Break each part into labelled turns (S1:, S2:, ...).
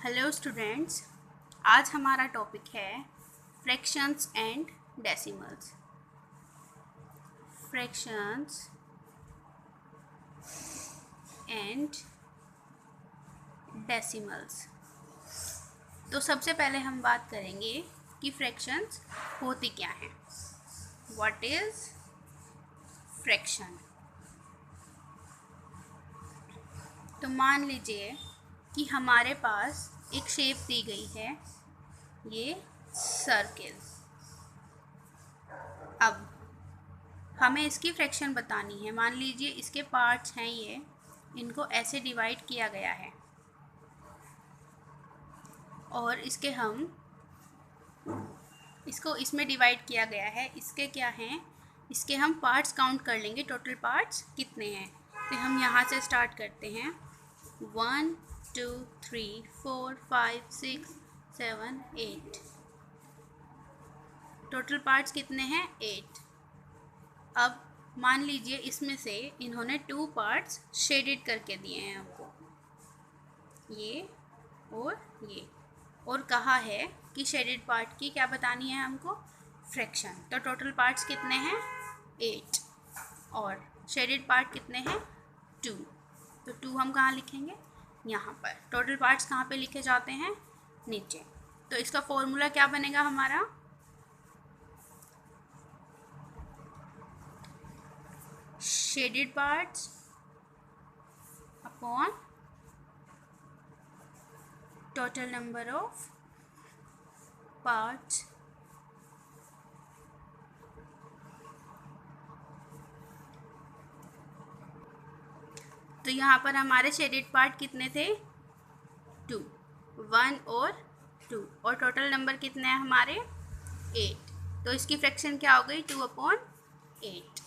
S1: Hello students, आज हमारा topic है fractions and decimals. Fractions and decimals. तो सबसे पहले हम बात करेंगे कि फ्रैक्शंस होती क्या हैं। What is fraction? तो मान लीजिए कि हमारे पास एक शेप दी गई है, ये सर्किल। अब हमें इसकी फ्रैक्शन बतानी है। मान लीजिए इसके पार्ट्स हैं ये, इनको ऐसे डिवाइड किया गया है और इसको इसमें डिवाइड किया गया है। इसके क्या हैं, इसके हम पार्ट्स काउंट कर लेंगे, टोटल पार्ट्स कितने हैं। तो हम यहाँ से स्टार्ट करते हैं। 1 2 3 4 5 6 7 8। टोटल पार्ट्स कितने हैं? 8। अब मान लीजिए इसमें से इन्होंने 2 पार्ट्स शेडेड करके दिए हैं हमको, ये और ये, और कहा है कि शेडेड पार्ट की क्या बतानी है हमको? फ्रैक्शन। तो टोटल पार्ट्स कितने हैं? 8 और शेडेड पार्ट कितने हैं? 2। तो 2 हम कहाँ लिखेंगे? यहाँ पर। टोटल पार्ट्स कहाँ पे लिखे जाते हैं? नीचे। तो इसका फॉर्मूला क्या बनेगा हमारा? Shaded parts upon total number of parts तो यहाँ पर हमारे शेडेड पार्ट कितने थे? 2, 1 और 2, और टोटल नंबर कितने हैं हमारे? 8। तो इसकी फ्रैक्शन क्या हो गई? 2/8।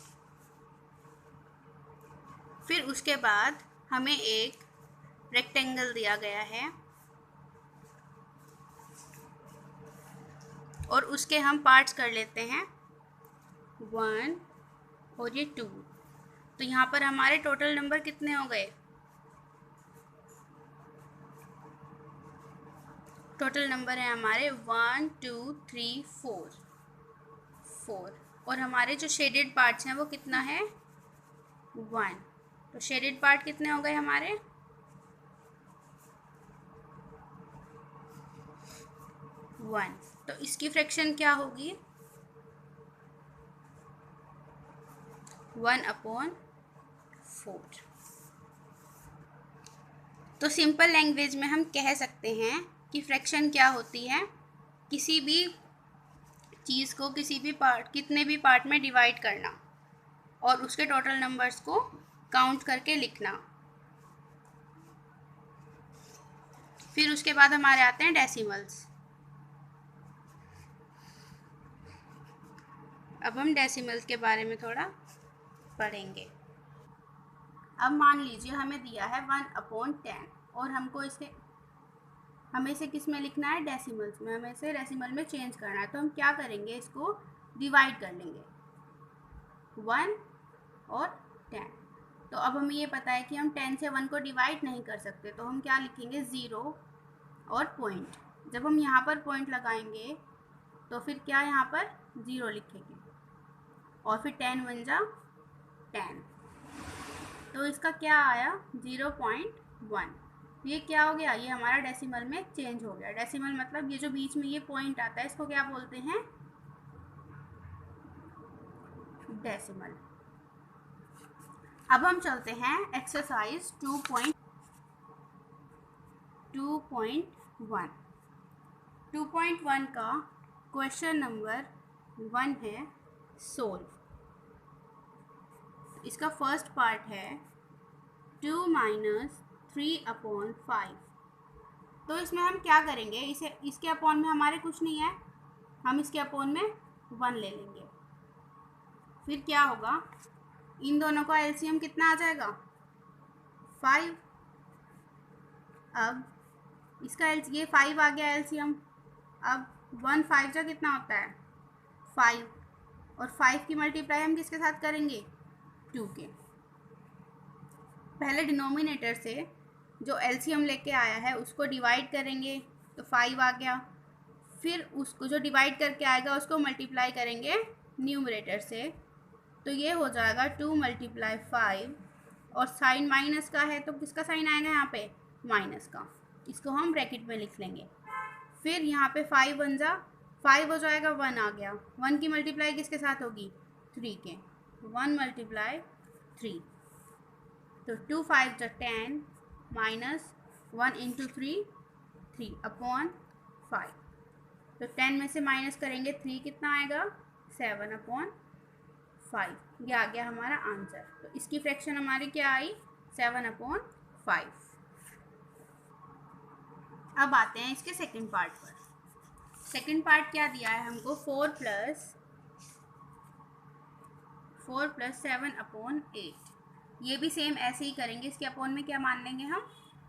S1: फिर उसके बाद हमें एक रेक्टेंगल दिया गया है और उसके हम पार्ट्स कर लेते हैं 1 और ये 2। तो यहाँ पर हमारे टोटल नंबर कितने हो गए? टोटल नंबर है हमारे 1 2 3 4 और हमारे जो शेडेड पार्ट्स हैं वो कितना है? 1। तो शेडेड पार्ट कितने हो गए हमारे? 1। तो इसकी फ्रैक्शन क्या होगी? 1/4। तो सिंपल लैंग्वेज में हम कह सकते हैं कि फ्रैक्शन क्या होती है? किसी भी चीज़ को किसी भी पार्ट, कितने भी पार्ट में डिवाइड करना और उसके टोटल नंबर्स को काउंट करके लिखना। फिर उसके बाद हमारे आते हैं डेसिमल्स। अब हम डेसिमल्स के बारे में थोड़ा पढ़ेंगे। अब मान लीजिए हमें दिया है 1/10 और हमें इसे किस में लिखना है? डेसिमल्स में। हमें इसे डेसिमल में चेंज करना है। तो हम क्या करेंगे? इसको डिवाइड कर लेंगे 1 और 10। तो अब हमें ये पता है कि हम 10 से 1 को डिवाइड नहीं कर सकते, तो हम क्या लिखेंगे? 0 और पॉइंट। जब हम यहाँ पर पॉइंट लगाएंगे तो फिर क्या यहाँ पर 0 लिखेंगे और फिर 10 1 जा 10। तो इसका क्या आया? 0.1। ये क्या हो गया? ये हमारा डेसिमल में चेंज हो गया। डेसिमल मतलब ये जो बीच में ये पॉइंट आता है, इसको क्या बोलते हैं? डेसिमल। अब हम चलते हैं एक्सरसाइज 2.1। 2.1 का क्वेश्चन नंबर 1 है सोल्व। इसका फर्स्ट पार्ट है 2 - 3/5। तो इसमें हम क्या करेंगे? इसके अपॉन में हमारे कुछ नहीं है, हम इसके अपॉन में 1 ले लेंगे। फिर क्या होगा? इन दोनों का एलसीएम कितना आ जाएगा? 5। अब इसका ये 5 आ गया एलसीएम। अब 1 5 जा कितना होता है? 5। और 5 की मल्टीप्लाई हम किसके साथ करेंगे? 2 के। पहले डिनोमिनेटर से जो एलसीएम लेके आया है उसको डिवाइड करेंगे तो 5 आ गया। फिर उसको जो डिवाइड करके आएगा उसको मल्टीप्लाई करेंगे न्यूमरेटर से, तो ये हो जाएगा 2 × 5, और साइन माइनस का है तो किसका साइन आएगा यहाँ पे, माइनस का। इसको हम ब्रैकेट में लिख लेंगे। फिर यहाँ पे 5 बन जा 5 हो जाएगा, 1 आ गया। 1 की मल्टीप्लाई किसके साथ होगी, 3 के, 1 × 3, तो 2 5 × 10 माइनस 1 × 3 3/5, तो 10 में से माइनस करेंगे 3 कितना आएगा, 7/5। ये आ गया हमारा आंसर। तो इसकी फ्रैक्शन हमारी क्या आई, 7/5। अब आते हैं इसके सेकंड पार्ट पर। सेकंड पार्ट क्या दिया है हमको, 4 + 7/8। ये भी सेम ऐसे ही करेंगे, इसके अपॉन में क्या मान लेंगे हम,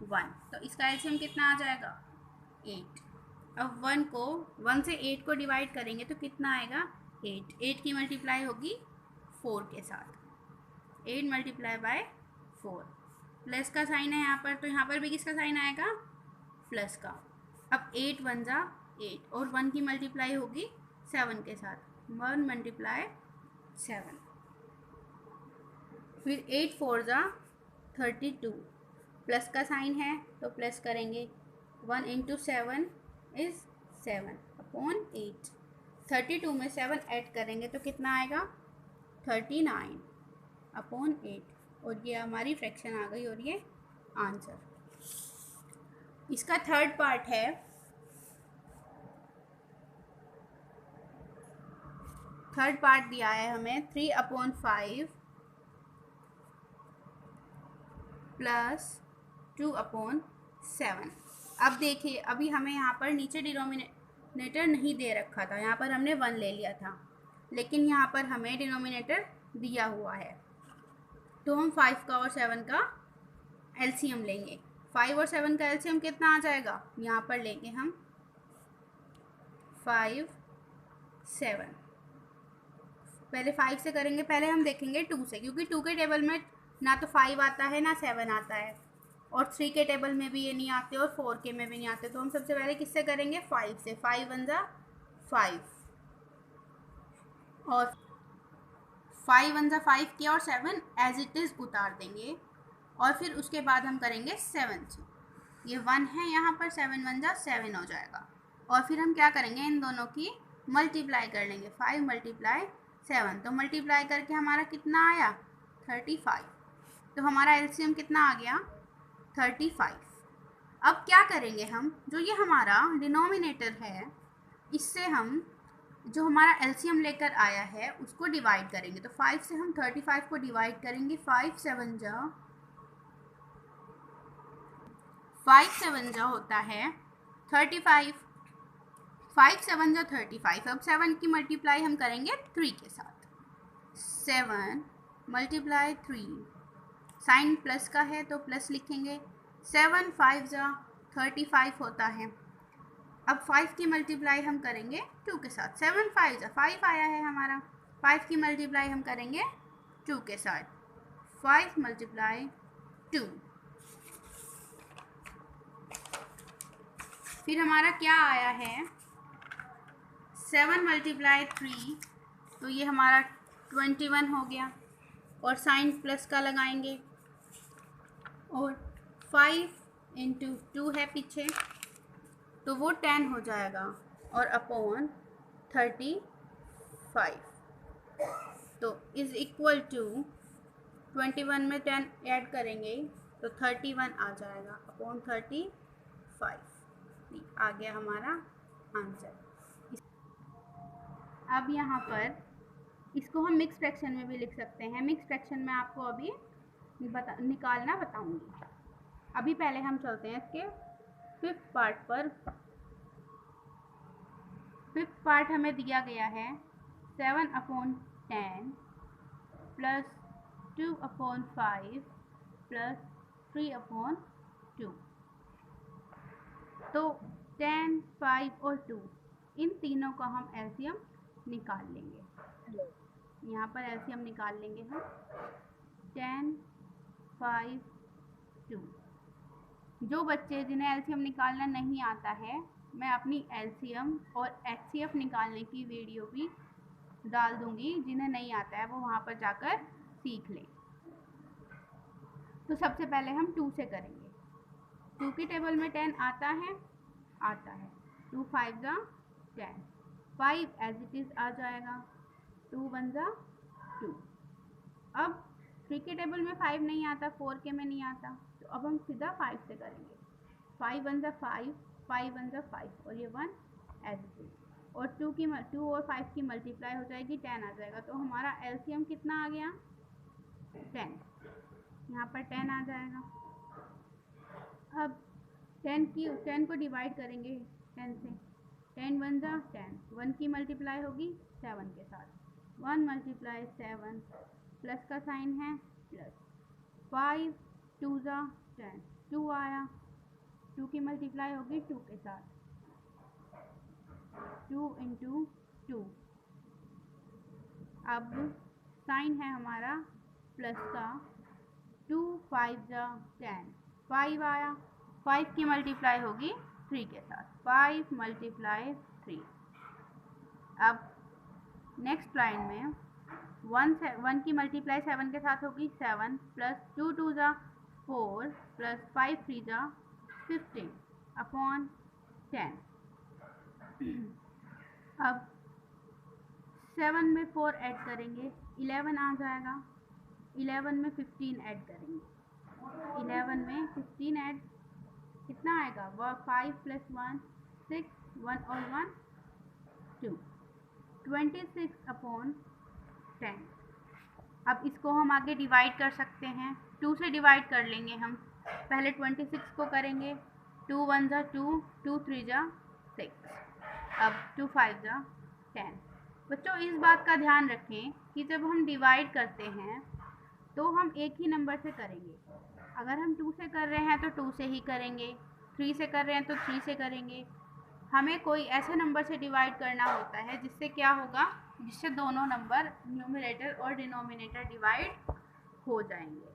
S1: 1, तो इसका एलसीएम कितना आ जाएगा, 8। अब 1 से 8 को डिवाइड करेंगे तो कितना आएगा, 8 की मल्टीप्लाई होगी 4 के साथ, 8 × 4, प्लस का साइन है यहाँ पर, तो यहाँ पर भी किसका साइन आएगा, प्लस का। अब 8 1 जा 8, और 1 की मल्टीप्लाई होगी 7 के साथ, 1 × 7, फिर 8 4 जा 32, प्लस का साइन है तो प्लस करेंगे, 1 × 7 इज़ 7/8, 32 में 7 ऐड करेंगे तो कितना आएगा, 39/8, और ये हमारी फ्रैक्शन आ गई, और ये आंसर। इसका थर्ड पार्ट है, थर्ड पार्ट दिया है हमें 3/5 + 2/7। अब देखिए, अभी हमें यहाँ पर नीचे डिनोमिनेटर नहीं दे रखा था, यहाँ पर हमने 1 ले लिया था, लेकिन यहाँ पर हमें डिनोमिनेटर दिया हुआ है, तो हम 5 का और 7 का एलसीएम लेंगे। 5 और 7 का एलसीएम कितना आ जाएगा, यहाँ पर लेंगे हम 5 7, पहले 5 से करेंगे, पहले हम देखेंगे 2 से, क्योंकि 2 के टेबल में ना तो 5 आता है ना 7 आता है, और 3 के टेबल में भी ये नहीं आते, और 4 के में भी नहीं आते। तो हम सबसे पहले किससे करेंगे, 5 से। 5 1 जा 5, और 5 1 जा 5 किया, और 7 एज इट इज़ उतार देंगे, और फिर उसके बाद हम करेंगे 7 से। ये 1 है यहाँ पर, 7 1 जा 7 हो जाएगा, और फिर हम क्या करेंगे, इन दोनों की मल्टीप्लाई कर लेंगे, 5 × 7, तो मल्टीप्लाई करके हमारा कितना आया, 35, तो हमारा एलसीएम कितना आ गया, 35। अब क्या करेंगे हम, जो ये हमारा डिनोमिनेटर है, इससे हम जो हमारा एलसीएम लेकर आया है उसको डिवाइड करेंगे। तो 5 से हम 35 को डिवाइड करेंगे, 5 7 जा होता है 35, 5 7 जा 35। अब 7 की मल्टीप्लाई हम करेंगे 3 के साथ, 7 × 3, साइन प्लस का है तो प्लस लिखेंगे, 7 5 जा 35 होता है। अब 5 की मल्टीप्लाई हम करेंगे 2 के साथ, 7 5 जा 5 आया है हमारा, 5 की मल्टीप्लाई हम करेंगे 2 के साथ, 5 × 2, फिर हमारा क्या आया है, 7 × 3, तो ये हमारा 21 हो गया, और साइन प्लस का लगाएंगे, और 5 × 2 है पीछे, तो वो 10 हो जाएगा, और अपॉन 35, तो इज़ इक्वल टू 21 में 10 ऐड करेंगे तो 31 आ जाएगा, अपॉन 35। आ गया हमारा आंसर। अब यहाँ पर इसको हम मिक्स फ्रैक्शन में भी लिख सकते हैं। मिक्स फ्रैक्शन में आपको अभी निकालना बताऊंगी। अभी पहले हम चलते हैं इसके फिफ्थ पार्ट पर। फिफ्थ पार्ट हमें दिया गया है 7/10 + 2/5 + 3/2। तो 10, 5 और 2 इन तीनों का हम एलसीएम निकाल लेंगे। यहाँ पर एलसीएम निकाल लेंगे हम 10, 5, 2। जो बच्चे जिन्हें एलसीएम निकालना नहीं आता है, मैं अपनी एलसीएम और एचसीएफ निकालने की वीडियो भी डाल दूंगी। जिन्हें नहीं आता है वो वहाँ पर जाकर सीख लें। तो सबसे पहले हम 2 से करेंगे। 2 की टेबल में 10 आता है, 2 5 जा 10, 5 एज इट इज़ आ जाएगा, 2 1 जा 2। अब 3 के टेबल में 5 नहीं आता, 4 के में नहीं आता, तो अब हम सीधा 5 से करेंगे। 5 1 जा 5, 5 1 जा 5 और ये 1 एज इट इज़। और 2 और 5 की मल्टीप्लाई हो जाएगी, 10 आ जाएगा। तो हमारा एलसीएम कितना आ गया? 10। यहाँ पर 10 आ जाएगा। अब 10 को डिवाइड करेंगे 10 से। 10 1 जा 10, 1 की मल्टीप्लाई होगी 7 के साथ, 1 मल्टीप्लाई 7 प्लस का साइन है प्लस। 5 2 जा 10, 2 आया, 2 की मल्टीप्लाई होगी 2 के साथ, 2 इंटू 2। अब साइन है हमारा प्लस का, 2 5 जा 10, 5 आया, 5 की मल्टीप्लाई होगी 3 के साथ, 5 मल्टीप्लाई 3। अब नेक्स्ट लाइन में 1 की मल्टीप्लाई 7 के साथ होगी 7 प्लस 2 2 जा 4 प्लस 5 3 जा 15 अपॉन 10। अब 7 में 4 ऐड करेंगे 11 आ जाएगा, 11 में 15 ऐड करेंगे, 11 में 15 ऐड कितना आएगा? वह 5 प्लस 1 6, 1 और 1 2, 26 अपॉन 10। अब इसको हम आगे डिवाइड कर सकते हैं, 2 से डिवाइड कर लेंगे हम। पहले 26 को करेंगे, 2 1 जा 2, 2 3 जा 6, अब 2 5 जा 10। बच्चों इस बात का ध्यान रखें कि जब हम डिवाइड करते हैं तो हम एक ही नंबर से करेंगे। अगर हम 2 से कर रहे हैं तो 2 से ही करेंगे, 3 से कर रहे हैं तो 3 से करेंगे। हमें कोई ऐसे नंबर से डिवाइड करना होता है जिससे क्या होगा, जिससे दोनों नंबर न्यूमरेटर और डिनोमिनेटर डिवाइड हो जाएंगे।